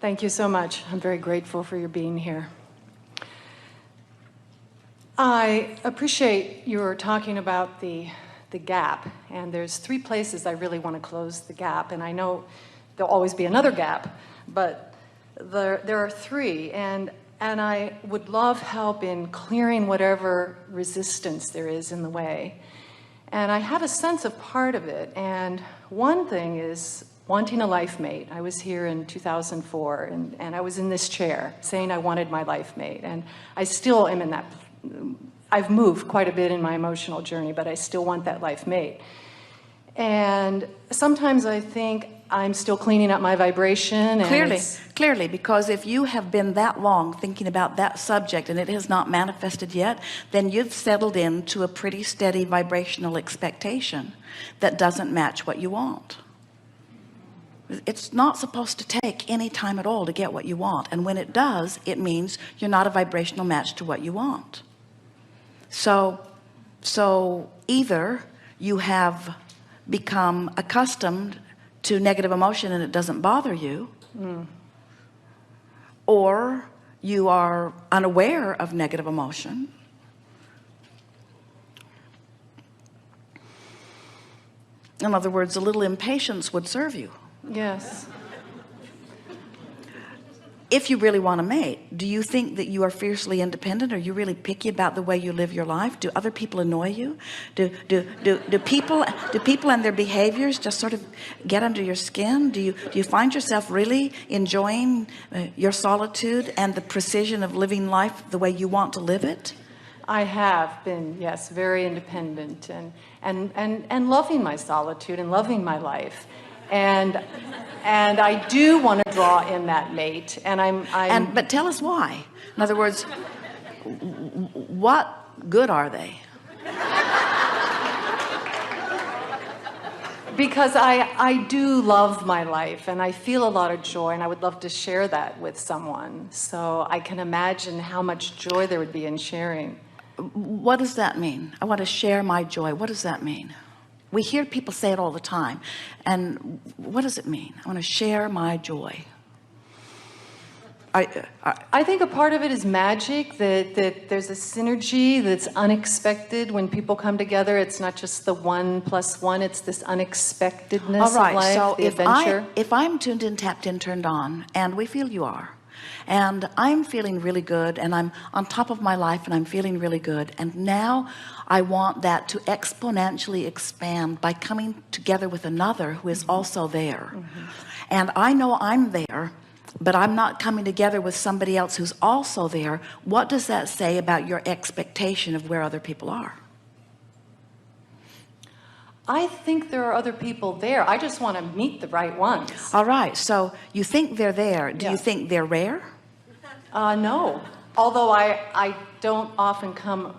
Thank you so much. I'm very grateful for your being here. I appreciate your talking about the gap, and there's 3 places I really want to close the gap, and I know there'll always be another gap, but there are 3, and I would love help in clearing whatever resistance there is in the way. And I have a sense of part of it, and one thing is wanting a life mate. I was here in 2004, and I was in this chair saying I wanted my life mate, and I still am in that. I've moved quite a bit in my emotional journey, but I still want that life mate. And sometimes I think I'm still cleaning up my vibration. And Clearly, because if you have been that long thinking about that subject and it has not manifested yet, then you've settled into a pretty steady vibrational expectation that doesn't match what you want. It's not supposed to take any time at all to get what you want, and when it does, it means you're not a vibrational match to what you want. So either you have become accustomed to negative emotion and it doesn't bother you, or you are unaware of negative emotion. In other words, a little impatience would serve you. Yes. If you really want a mate, do you think that you are fiercely independent? Are you really picky about the way you live your life? Do other people annoy you? Do people and their behaviors just sort of get under your skin? Do you find yourself really enjoying your solitude and the precision of living life the way you want to live it? I have been, yes, very independent and loving my solitude and loving my life. And I do want to draw in that mate, but tell us why. In other words, what good are they? Because I do love my life, and I feel a lot of joy, and I would love to share that with someone. So I can imagine how much joy there would be in sharing. What does that mean? I want to share my joy. What does that mean? We hear people say it all the time. And what does it mean? I want to share my joy. I think a part of it is magic, that there's a synergy that's unexpected when people come together. It's not just the 1 + 1, it's this unexpectedness of life, so the adventure. If I'm tuned in, tapped in, turned on, and we feel you are, and I'm feeling really good, and I'm on top of my life, and I'm feeling really good, and now I want that to exponentially expand by coming together with another who is also there. And I know I'm there, but I'm not coming together with somebody else who's also there. What does that say about your expectation of where other people are? I think there are other people there. I just want to meet the right ones. All right, so you think they're there. Do you think they're rare? No, although I don't often come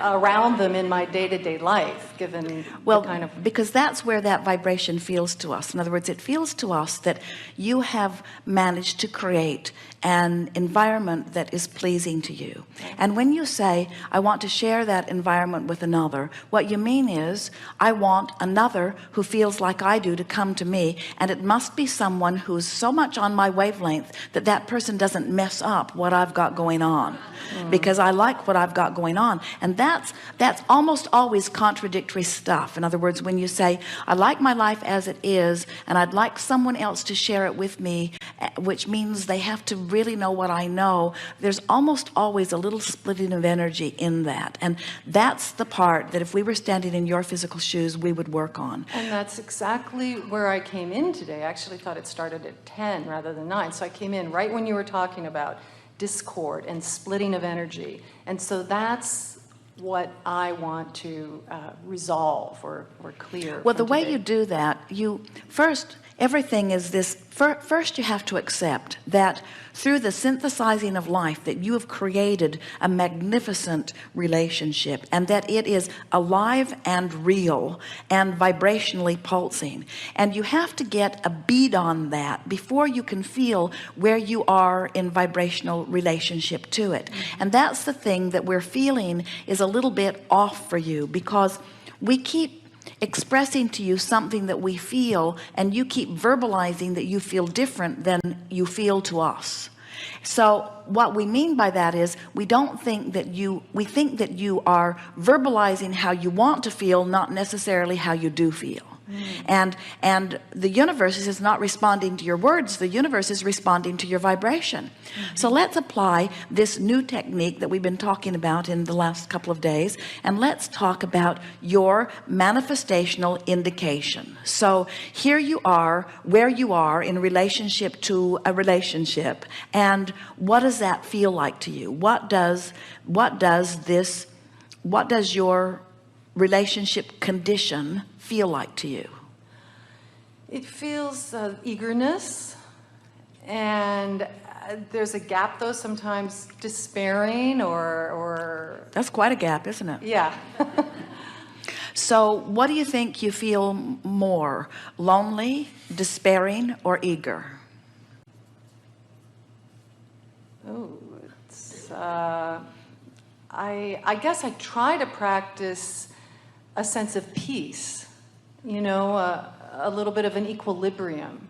around them in my day-to-day life, given because that's where that vibration feels to us. In other words, it feels to us that you have managed to create an environment that is pleasing to you. And when you say, I want to share that environment with another, what you mean is, I want another who feels like I do to come to me, and it must be someone who's so much on my wavelength that that person doesn't mess up what I've got going on, because I like what I've got going on. And that's almost always contradictory stuff. In other words, when you say, I like my life as it is, and I'd like someone else to share it with me, which means they have to really know what I know, there's almost always a little splitting of energy in that. And that's the part that if we were standing in your physical shoes, we would work on. And that's exactly where I came in today. I actually thought it started at 10 rather than 9. So I came in right when you were talking about discord and splitting of energy. And so that's what I want to resolve or clear. Well, the way you do that, everything is this. First, you have to accept that through the synthesizing of life, that you have created a magnificent relationship, and that it is alive and real and vibrationally pulsing. And you have to get a bead on that before you can feel where you are in vibrational relationship to it. And that's the thing that we're feeling is a little bit off for you, because we keep expressing to you something that we feel, and you keep verbalizing that you feel different than you feel to us. So what we mean by that is we think that you are verbalizing how you want to feel, not necessarily how you do feel. And the universe is not responding to your words. The universe is responding to your vibration. So let's apply this new technique that we've been talking about in the last couple of days, and let's talk about your manifestational indication. So here you are, where you are in relationship to a relationship, and what does that feel like to you? What does your relationship condition feel like to you? It feels eagerness, and there's a gap though, sometimes despairing or That's quite a gap, isn't it? yeah. So what do you think you feel more, lonely, despairing, or eager? Oh, it's I guess I try to practice a sense of peace, you know, a little bit of an equilibrium,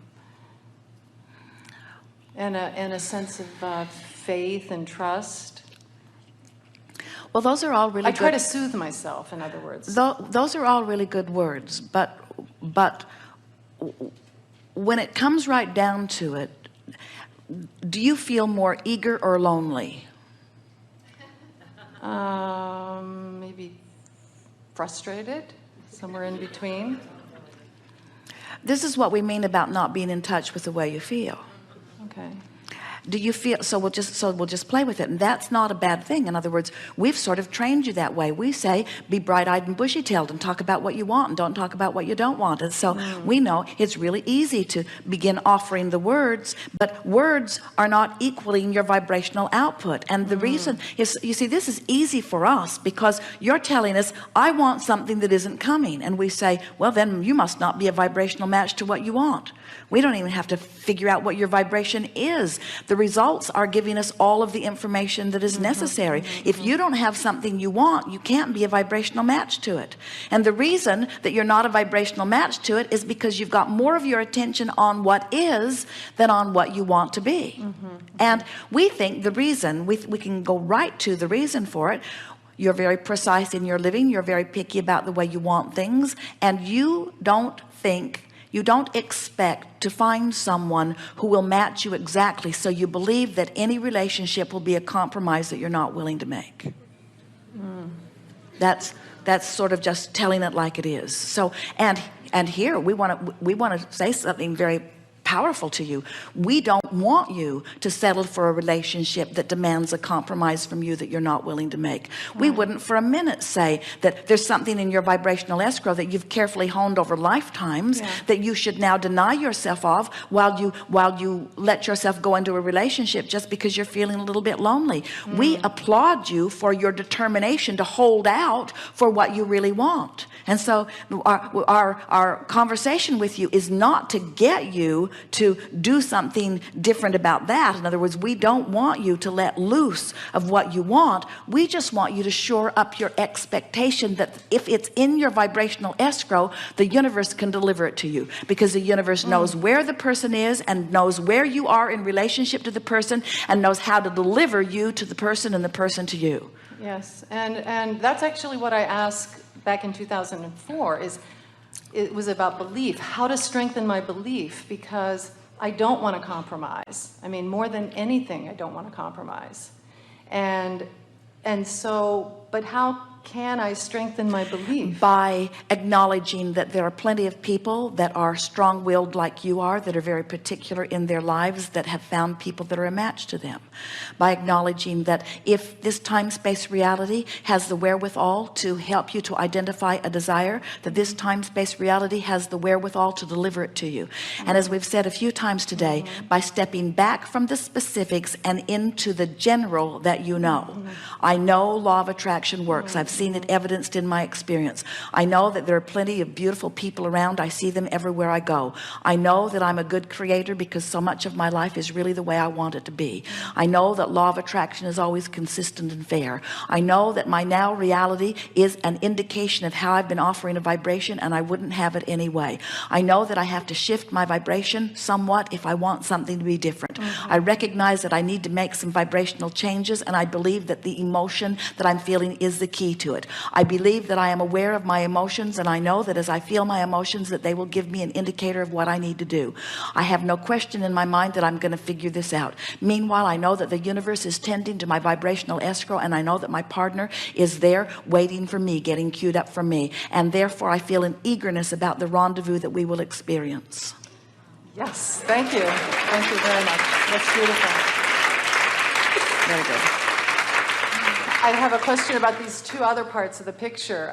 and a sense of faith and trust. Well, those are all really I good. try to soothe myself, in other words. Those are all really good words, but when it comes right down to it, do you feel more eager or lonely? Maybe frustrated, somewhere in between. This is what we mean about not being in touch with the way you feel. Okay. Do you feel so? We'll just play with it, and that's not a bad thing. In other words, we've sort of trained you that way. We say be bright-eyed and bushy-tailed and talk about what you want and don't talk about what you don't want. And so we know it's really easy to begin offering the words, but words are not equaling your vibrational output. And the reason is, you see, this is easy for us because you're telling us, I want something that isn't coming, and we say, well, then you must not be a vibrational match to what you want. We don't even have to figure out what your vibration is. The results are giving us all of the information that is necessary. If you don't have something you want, you can't be a vibrational match to it. And the reason that you're not a vibrational match to it is because you've got more of your attention on what is than on what you want to be. And we think the reason, we can go right to the reason for it. You're very precise in your living. You're very picky about the way you want things. And you don't expect to find someone who will match you exactly, so you believe that any relationship will be a compromise that you're not willing to make. That's sort of just telling it like it is. So and here we want to say something very powerful to you. We don't want you to settle for a relationship that demands a compromise from you that you're not willing to make. We wouldn't for a minute say that there's something in your vibrational escrow that you've carefully honed over lifetimes that you should now deny yourself of while you let yourself go into a relationship just because you're feeling a little bit lonely. We applaud you for your determination to hold out for what you really want. And so our conversation with you is not to get you to do something different about that. In other words, we don't want you to let loose of what you want. We just want you to shore up your expectation that if it's in your vibrational escrow, the universe can deliver it to you, because the universe knows where the person is and knows where you are in relationship to the person and knows how to deliver you to the person and the person to you. Yes, and that's actually what I asked back in 2004. It was about belief, how to strengthen my belief, because I don't want to compromise. I mean, more than anything, I don't want to compromise. And so, but how can I strengthen my belief? By acknowledging that there are plenty of people that are strong-willed like you are, that are very particular in their lives, that have found people that are a match to them. By acknowledging that if this time-space reality has the wherewithal to help you to identify a desire, that this time-space reality has the wherewithal to deliver it to you. And as we've said a few times today, by stepping back from the specifics and into the general that you know. I know law of attraction works. I've seen it evidenced in my experience. I know that there are plenty of beautiful people around. I see them everywhere I go. I know that I'm a good creator because so much of my life is really the way I want it to be. I know that law of attraction is always consistent and fair. I know that my now reality is an indication of how I've been offering a vibration, and I wouldn't have it anyway. I know that I have to shift my vibration somewhat if I want something to be different. I recognize that I need to make some vibrational changes, and I believe that the emotion that I'm feeling is the key to it. I believe that I am aware of my emotions, and I know that as I feel my emotions, that they will give me an indicator of what I need to do. I have no question in my mind that I'm going to figure this out. Meanwhile, I know that the universe is tending to my vibrational escrow, and I know that my partner is there waiting for me, getting queued up for me, and therefore I feel an eagerness about the rendezvous that we will experience. Yes, thank you. Thank you very much. That's beautiful. Very good. I have a question about these two other parts of the picture.